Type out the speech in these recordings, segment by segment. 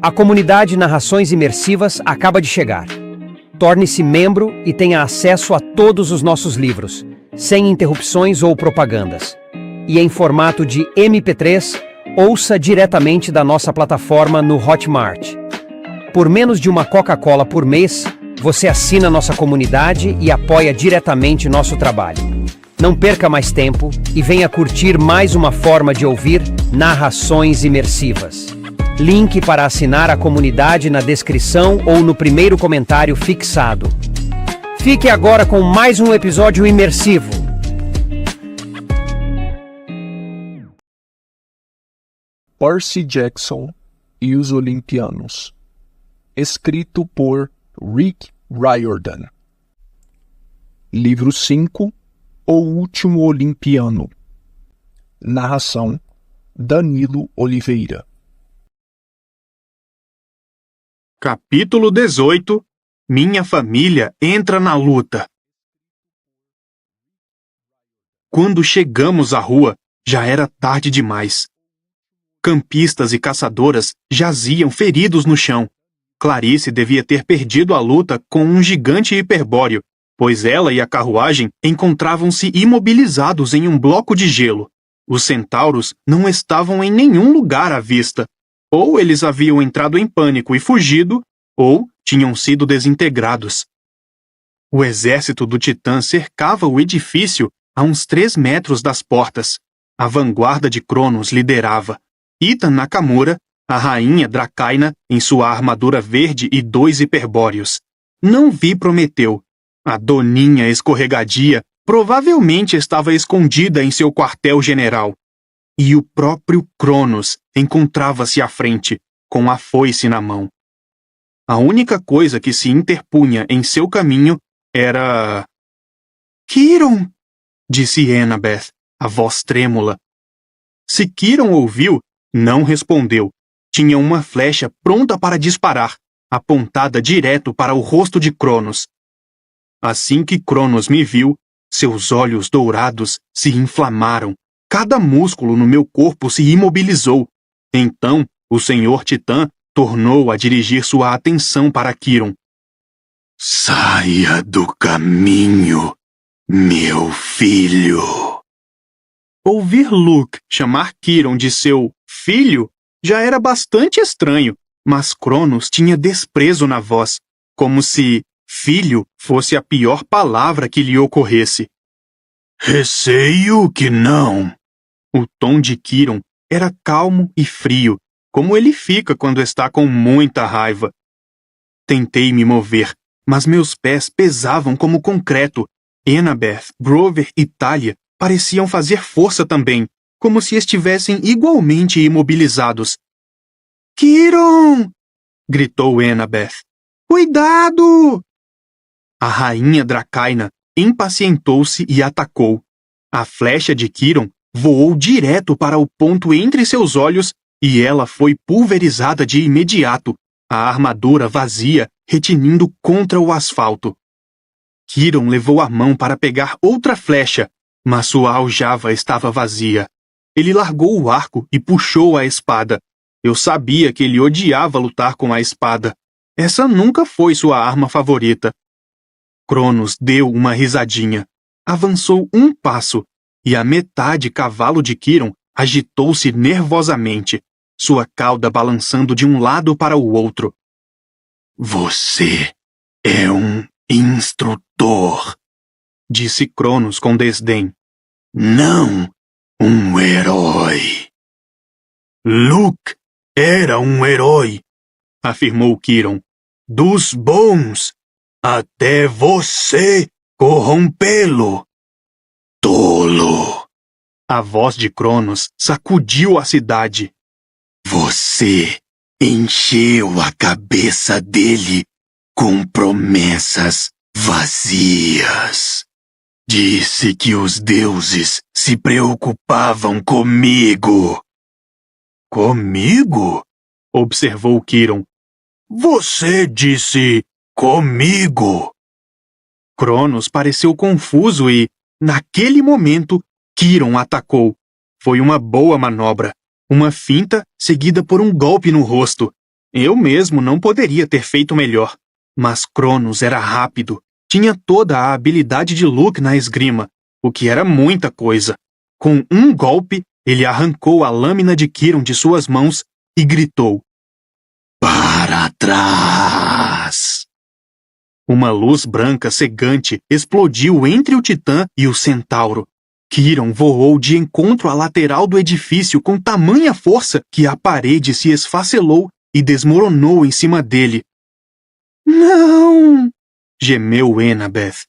A comunidade Narrações Imersivas acaba de chegar. Torne-se membro e tenha acesso a todos os nossos livros, sem interrupções ou propagandas. E em formato de MP3, ouça diretamente da nossa plataforma no Hotmart. Por menos de uma Coca-Cola por mês, você assina nossa comunidade e apoia diretamente nosso trabalho. Não perca mais tempo e venha curtir mais uma forma de ouvir narrações imersivas. Link para assinar a comunidade na descrição ou no primeiro comentário fixado. Fique agora com mais um episódio imersivo. Percy Jackson e os Olimpianos. Escrito por Rick Riordan. Livro 5, O Último Olimpiano. Narração: Danilo Oliveira. Capítulo 18. Minha família entra na luta. Quando chegamos à rua, já era tarde demais. Campistas e caçadoras jaziam feridos no chão. Clarice devia ter perdido a luta com um gigante hiperbóreo, pois ela e a carruagem encontravam-se imobilizados em um bloco de gelo. Os centauros não estavam em nenhum lugar à vista. Ou eles haviam entrado em pânico e fugido, ou tinham sido desintegrados. O exército do Titã cercava o edifício a uns 3 metros das portas. A vanguarda de Cronos liderava. Ita Nakamura, a rainha Dracaina, em sua armadura verde e 2 hiperbóreos. Não vi Prometeu. A doninha escorregadia provavelmente estava escondida em seu quartel-general. E o próprio Cronos encontrava-se à frente, com a foice na mão. A única coisa que se interpunha em seu caminho era... Kiron! Disse Annabeth, a voz trêmula. Se Kiron ouviu, não respondeu. Tinha uma flecha pronta para disparar, apontada direto para o rosto de Cronos. Assim que Cronos me viu, seus olhos dourados se inflamaram. Cada músculo no meu corpo se imobilizou. Então, o Senhor Titã tornou a dirigir sua atenção para Kiron. Saia do caminho, meu filho. Ouvir Luke chamar Kiron de seu filho já era bastante estranho, mas Cronos tinha desprezo na voz, como se filho fosse a pior palavra que lhe ocorresse. Receio que não. O tom de Kiron era calmo e frio, como ele fica quando está com muita raiva. Tentei me mover, mas meus pés pesavam como concreto. Annabeth, Grover e Talia pareciam fazer força também, como se estivessem igualmente imobilizados. Kiron! Gritou Annabeth. Cuidado! A rainha Dracaina impacientou-se e atacou. A flecha de Kiron voou direto para o ponto entre seus olhos e ela foi pulverizada de imediato, a armadura vazia retinindo contra o asfalto. Kiron levou a mão para pegar outra flecha, mas sua aljava estava vazia. Ele largou o arco e puxou a espada. Eu sabia que ele odiava lutar com a espada. Essa nunca foi sua arma favorita. Cronos deu uma risadinha. Avançou um passo, e a metade cavalo de Kiron agitou-se nervosamente, sua cauda balançando de um lado para o outro. Você é um instrutor, disse Cronos com desdém. Não um herói. Luke era um herói, afirmou Kiron. Dos bons, até você corrompê-lo. Tolo! A voz de Cronos sacudiu a cidade. Você encheu a cabeça dele com promessas vazias. Disse que os deuses se preocupavam comigo. Comigo? Observou Kiron. Você disse comigo. Cronos pareceu confuso e, naquele momento, Kiron atacou. Foi uma boa manobra. Uma finta seguida por um golpe no rosto. Eu mesmo não poderia ter feito melhor. Mas Cronos era rápido. Tinha toda a habilidade de Luke na esgrima, o que era muita coisa. Com um golpe, ele arrancou a lâmina de Quirón de suas mãos e gritou: "Para trás!" Uma luz branca cegante explodiu entre o Titã e o Centauro. Quirón voou de encontro à lateral do edifício com tamanha força que a parede se esfacelou e desmoronou em cima dele. "Não!" gemeu Enabeth.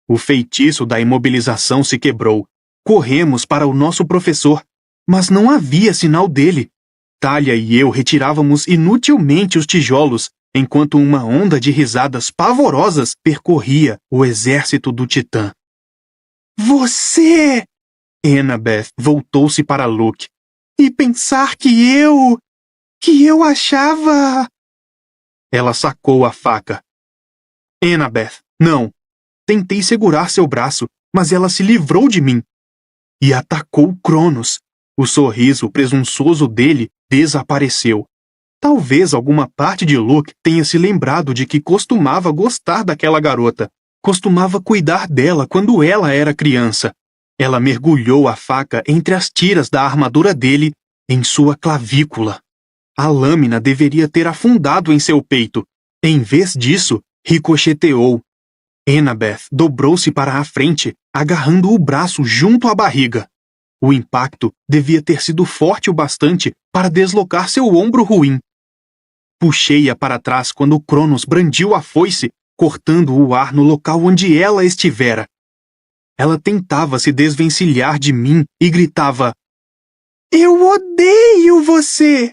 O feitiço da imobilização se quebrou. Corremos para o nosso professor, mas não havia sinal dele. Talia e eu retirávamos inutilmente os tijolos, enquanto uma onda de risadas pavorosas percorria o exército do Titã. "Você!" Enabeth voltou-se para Luke. "E pensar que eu achava..." Ela sacou a faca. "Enabeth, não." Tentei segurar seu braço, mas ela se livrou de mim. E atacou Cronos. O sorriso presunçoso dele desapareceu. Talvez alguma parte de Luke tenha se lembrado de que costumava gostar daquela garota. Costumava cuidar dela quando ela era criança. Ela mergulhou a faca entre as tiras da armadura dele em sua clavícula. A lâmina deveria ter afundado em seu peito. Em vez disso, ricocheteou. Enabeth dobrou-se para a frente, agarrando o braço junto à barriga. O impacto devia ter sido forte o bastante para deslocar seu ombro ruim. Puxei-a para trás quando Cronos brandiu a foice, cortando o ar no local onde ela estivera. Ela tentava se desvencilhar de mim e gritava: "Eu odeio você!"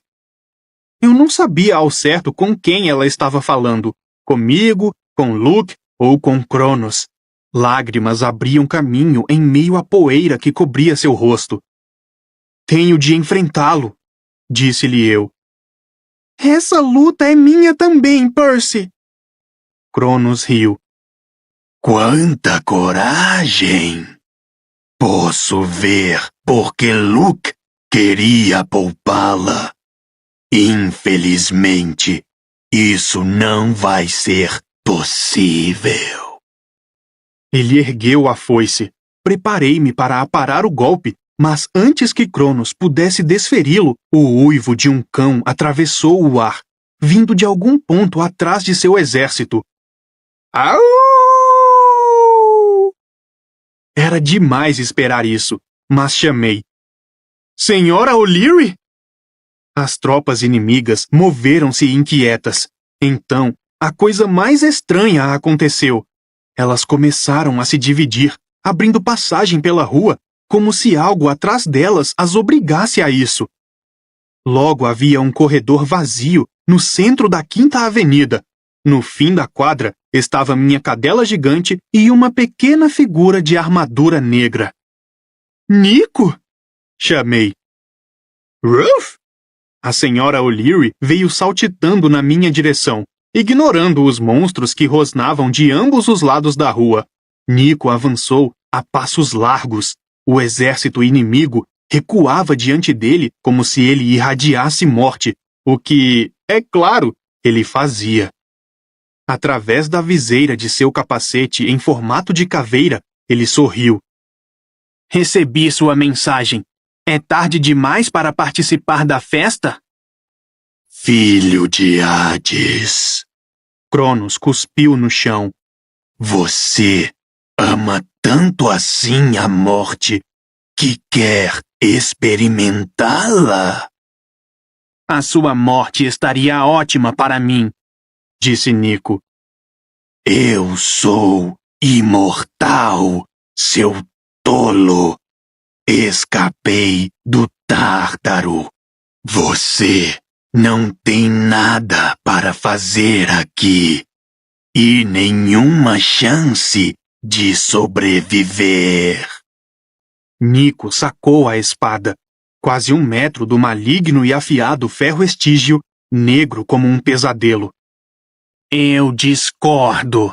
Eu não sabia ao certo com quem ela estava falando, comigo, com Luke ou com Cronos. Lágrimas abriam caminho em meio à poeira que cobria seu rosto. "Tenho de enfrentá-lo", disse-lhe eu. "Essa luta é minha também, Percy." Cronos riu. "Quanta coragem! Posso ver porque Luke queria poupá-la. Infelizmente, isso não vai ser possível." Ele ergueu a foice. Preparei-me para aparar o golpe, mas antes que Cronos pudesse desferi-lo, o uivo de um cão atravessou o ar, vindo de algum ponto atrás de seu exército. "Au!" Era demais esperar isso, mas chamei: "Senhora O'Leary?" As tropas inimigas moveram-se inquietas. Então, a coisa mais estranha aconteceu. Elas começaram a se dividir, abrindo passagem pela rua, como se algo atrás delas as obrigasse a isso. Logo havia um corredor vazio no centro da Quinta Avenida. No fim da quadra estava minha cadela gigante e uma pequena figura de armadura negra. "Nico!" chamei. "Ruth!" A senhora O'Leary veio saltitando na minha direção, ignorando os monstros que rosnavam de ambos os lados da rua. Nico avançou a passos largos. O exército inimigo recuava diante dele como se ele irradiasse morte, o que, é claro, ele fazia. Através da viseira de seu capacete em formato de caveira, ele sorriu. "Recebi sua mensagem. É tarde demais para participar da festa?" "Filho de Hades." Cronos cuspiu no chão. "Você ama tanto assim a morte que quer experimentá-la?" "A sua morte estaria ótima para mim", disse Nico. "Eu sou imortal, seu tolo. Escapei do Tártaro. Você não tem nada para fazer aqui e nenhuma chance de sobreviver." Nico sacou a espada, quase 1 metro do maligno e afiado ferro estígio, negro como um pesadelo. "Eu discordo."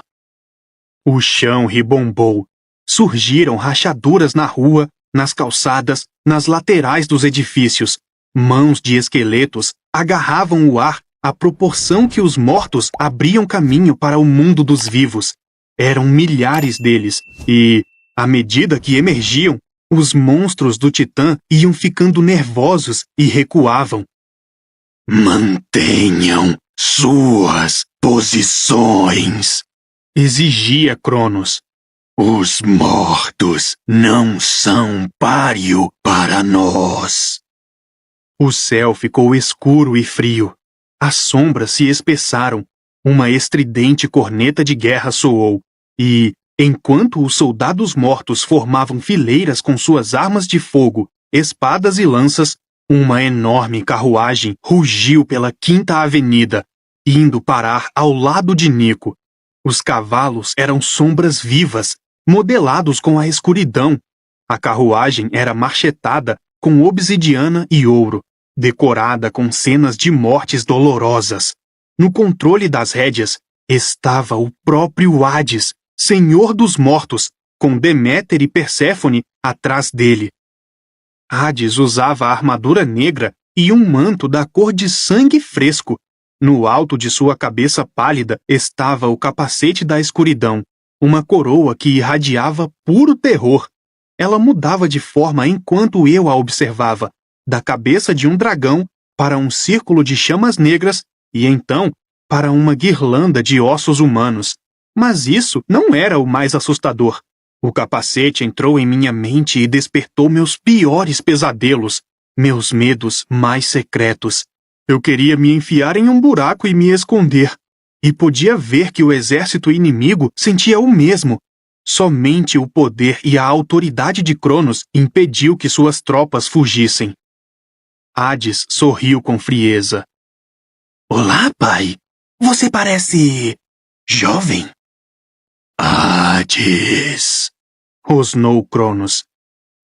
O chão ribombou. Surgiram rachaduras na rua, nas calçadas, nas laterais dos edifícios. Mãos de esqueletos agarravam o ar à proporção que os mortos abriam caminho para o mundo dos vivos. Eram milhares deles, e, à medida que emergiam, os monstros do Titã iam ficando nervosos e recuavam. Mantenham suas posições, exigia Cronos. Os mortos não são páreo para nós. O céu ficou escuro e frio. As sombras se espessaram. Uma estridente corneta de guerra soou. E, enquanto os soldados mortos formavam fileiras com suas armas de fogo, espadas e lanças, uma enorme carruagem rugiu pela Quinta Avenida, indo parar ao lado de Nico. Os cavalos eram sombras vivas, modelados com a escuridão. A carruagem era marchetada com obsidiana e ouro, decorada com cenas de mortes dolorosas. No controle das rédeas estava o próprio Hades, Senhor dos Mortos, com Deméter e Perséfone atrás dele. Hades usava a armadura negra e um manto da cor de sangue fresco. No alto de sua cabeça pálida estava o capacete da escuridão, uma coroa que irradiava puro terror. Ela mudava de forma enquanto eu a observava, da cabeça de um dragão para um círculo de chamas negras e então para uma guirlanda de ossos humanos. Mas isso não era o mais assustador. O capacete entrou em minha mente e despertou meus piores pesadelos, meus medos mais secretos. Eu queria me enfiar em um buraco e me esconder. E podia ver que o exército inimigo sentia o mesmo. Somente o poder e a autoridade de Cronos impediu que suas tropas fugissem. Hades sorriu com frieza. Olá, pai. Você parece jovem. Hades, rosnou Cronos.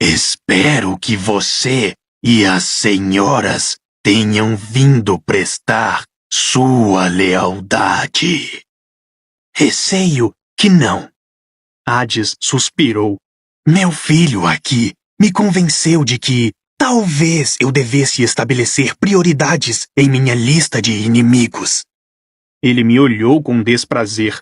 Espero que você e as senhoras tenham vindo prestar sua lealdade. Receio que não. Hades suspirou. Meu filho aqui me convenceu de que talvez eu devesse estabelecer prioridades em minha lista de inimigos. Ele me olhou com desprazer.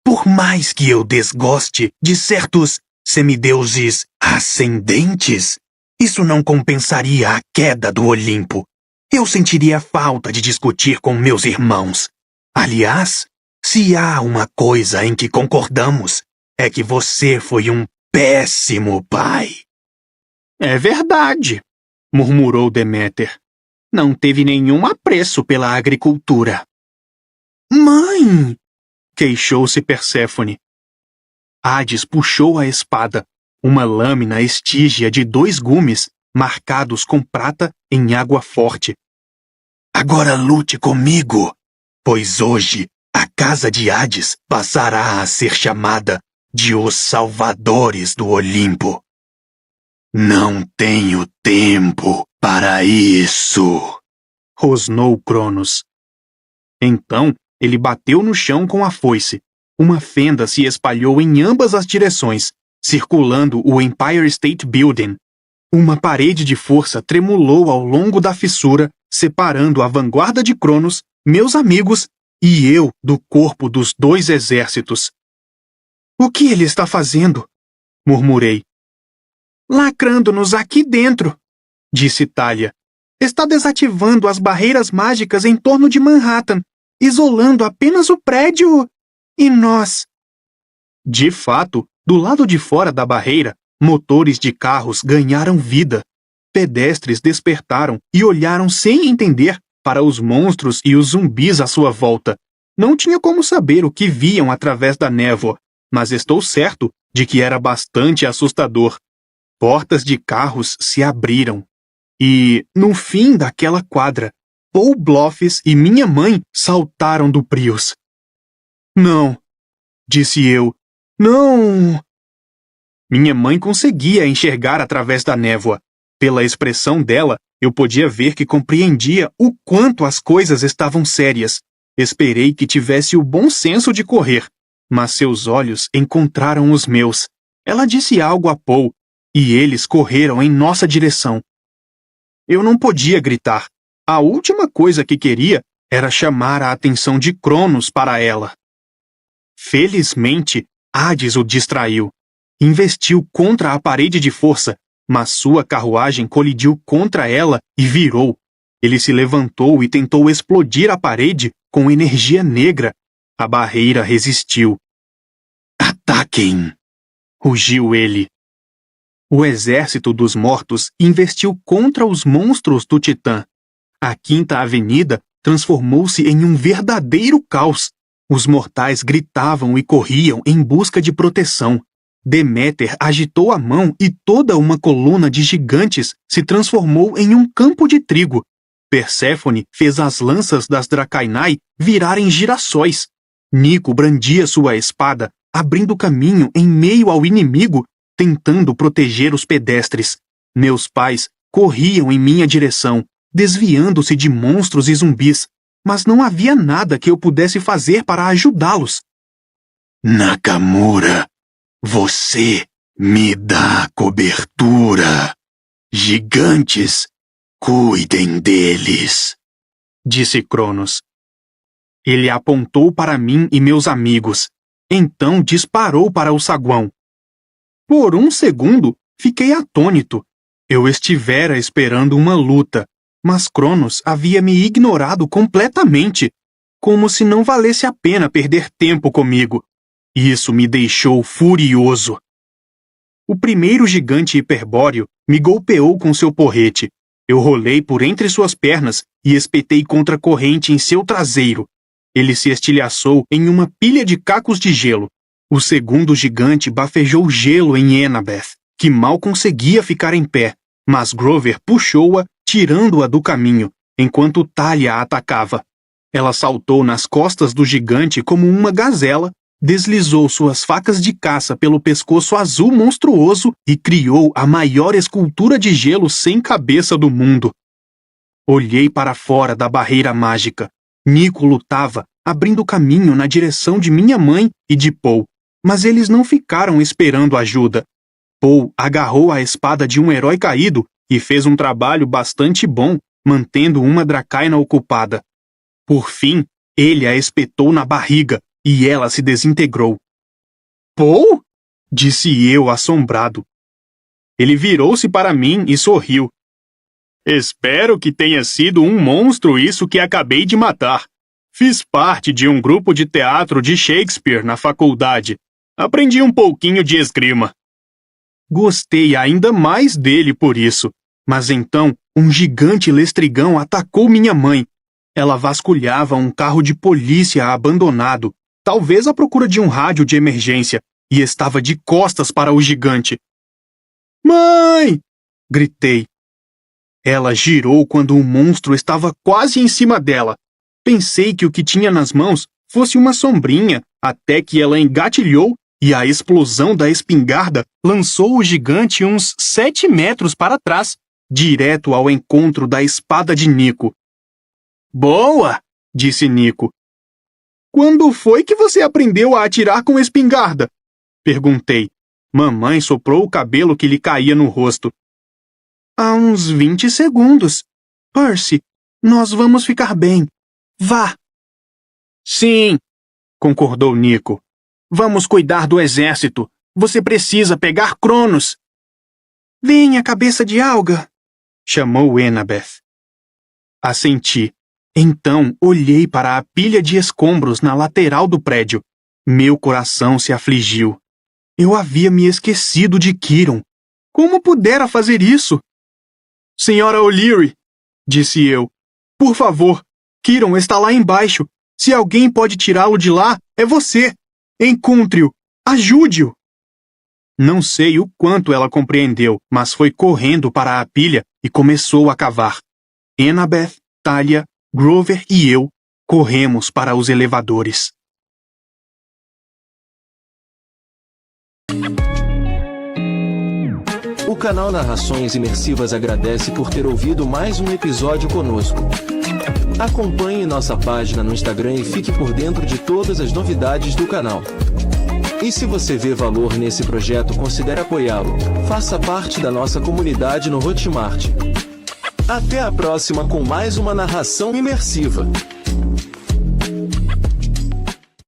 Por mais que eu desgoste de certos semideuses ascendentes, isso não compensaria a queda do Olimpo. Eu sentiria falta de discutir com meus irmãos. Aliás, se há uma coisa em que concordamos, é que você foi um péssimo pai. É verdade, murmurou Deméter. Não teve nenhum apreço pela agricultura. Mãe! Queixou-se Perséfone. Hades puxou a espada, uma lâmina estígia de 2 gumes, marcados com prata em água forte. Agora lute comigo, pois hoje a casa de Hades passará a ser chamada de os Salvadores do Olimpo. Não tenho tempo para isso, rosnou Cronos. Então ele bateu no chão com a foice. Uma fenda se espalhou em ambas as direções, circulando o Empire State Building. Uma parede de força tremulou ao longo da fissura, separando a vanguarda de Cronos, meus amigos e eu do corpo dos 2 exércitos. O que ele está fazendo? Murmurei. Lacrando-nos aqui dentro, disse Thalia. Está desativando as barreiras mágicas em torno de Manhattan, isolando apenas o prédio e nós. De fato, do lado de fora da barreira, motores de carros ganharam vida. Pedestres despertaram e olharam sem entender para os monstros e os zumbis à sua volta. Não tinha como saber o que viam através da névoa, mas estou certo de que era bastante assustador. Portas de carros se abriram. E, no fim daquela quadra, Paul Bloffs e minha mãe saltaram do Prius. Não, disse eu. Não! Minha mãe conseguia enxergar através da névoa. Pela expressão dela, eu podia ver que compreendia o quanto as coisas estavam sérias. Esperei que tivesse o bom senso de correr, mas seus olhos encontraram os meus. Ela disse algo a Paul, e eles correram em nossa direção. Eu não podia gritar. A última coisa que queria era chamar a atenção de Cronos para ela. Felizmente, Hades o distraiu. Investiu contra a parede de força, mas sua carruagem colidiu contra ela e virou. Ele se levantou e tentou explodir a parede com energia negra. A barreira resistiu. "Ataquem!" rugiu ele. O exército dos mortos investiu contra os monstros do Titã. A Quinta Avenida transformou-se em um verdadeiro caos. Os mortais gritavam e corriam em busca de proteção. Deméter agitou a mão e toda uma coluna de gigantes se transformou em um campo de trigo. Perséfone fez as lanças das Dracainai virarem girassóis. Nico brandia sua espada, abrindo caminho em meio ao inimigo, tentando proteger os pedestres. Meus pais corriam em minha direção, desviando-se de monstros e zumbis, mas não havia nada que eu pudesse fazer para ajudá-los. Nakamura, você me dá cobertura. Gigantes, cuidem deles, disse Cronos. Ele apontou para mim e meus amigos. Então disparou para o saguão. Por um segundo, fiquei atônito. Eu estivera esperando uma luta, mas Cronos havia me ignorado completamente, como se não valesse a pena perder tempo comigo. Isso me deixou furioso. O primeiro gigante hiperbóreo me golpeou com seu porrete. Eu rolei por entre suas pernas e espetei contra a corrente em seu traseiro. Ele se estilhaçou em uma pilha de cacos de gelo. O segundo gigante bafejou gelo em Enabeth, que mal conseguia ficar em pé, mas Grover puxou-a, tirando-a do caminho, enquanto Thalia a atacava. Ela saltou nas costas do gigante como uma gazela, deslizou suas facas de caça pelo pescoço azul monstruoso e criou a maior escultura de gelo sem cabeça do mundo. Olhei para fora da barreira mágica. Nico lutava, abrindo caminho na direção de minha mãe e de Paul, mas eles não ficaram esperando ajuda. Paul agarrou a espada de um herói caído e fez um trabalho bastante bom, mantendo uma Dracaina ocupada. Por fim, ele a espetou na barriga e ela se desintegrou. "Paul?" disse eu, assombrado. Ele virou-se para mim e sorriu. "Espero que tenha sido um monstro isso que acabei de matar. Fiz parte de um grupo de teatro de Shakespeare na faculdade. Aprendi um pouquinho de esgrima." Gostei ainda mais dele por isso, mas então um gigante lestrigão atacou minha mãe. Ela vasculhava um carro de polícia abandonado, talvez à procura de um rádio de emergência, e estava de costas para o gigante. "Mãe!" gritei. Ela girou quando o monstro estava quase em cima dela. Pensei que o que tinha nas mãos fosse uma sombrinha, até que ela engatilhou e a explosão da espingarda lançou o gigante uns 7 metros para trás, direto ao encontro da espada de Nico. "Boa!" disse Nico. "Quando foi que você aprendeu a atirar com espingarda?" perguntei. Mamãe soprou o cabelo que lhe caía no rosto. "Há uns 20 segundos. Percy, nós vamos ficar bem. Vá." "Sim", concordou Nico. "Vamos cuidar do exército. Você precisa pegar Cronos." "Venha, cabeça de alga", chamou Enabeth. Assenti. Então olhei para a pilha de escombros na lateral do prédio. Meu coração se afligiu. Eu havia me esquecido de Quiron. Como pudera fazer isso? "Senhora O'Leary", disse eu, "por favor, Quiron está lá embaixo. Se alguém pode tirá-lo de lá, é você. Encontre-o. Ajude-o." Não sei o quanto ela compreendeu, mas foi correndo para a pilha e começou a cavar. Enabeth, Thalia, Grover e eu corremos para os elevadores. O canal Narrações Imersivas agradece por ter ouvido mais um episódio conosco. Acompanhe nossa página no Instagram e fique por dentro de todas as novidades do canal. E se você vê valor nesse projeto, considere apoiá-lo. Faça parte da nossa comunidade no Hotmart. Até a próxima com mais uma narração imersiva.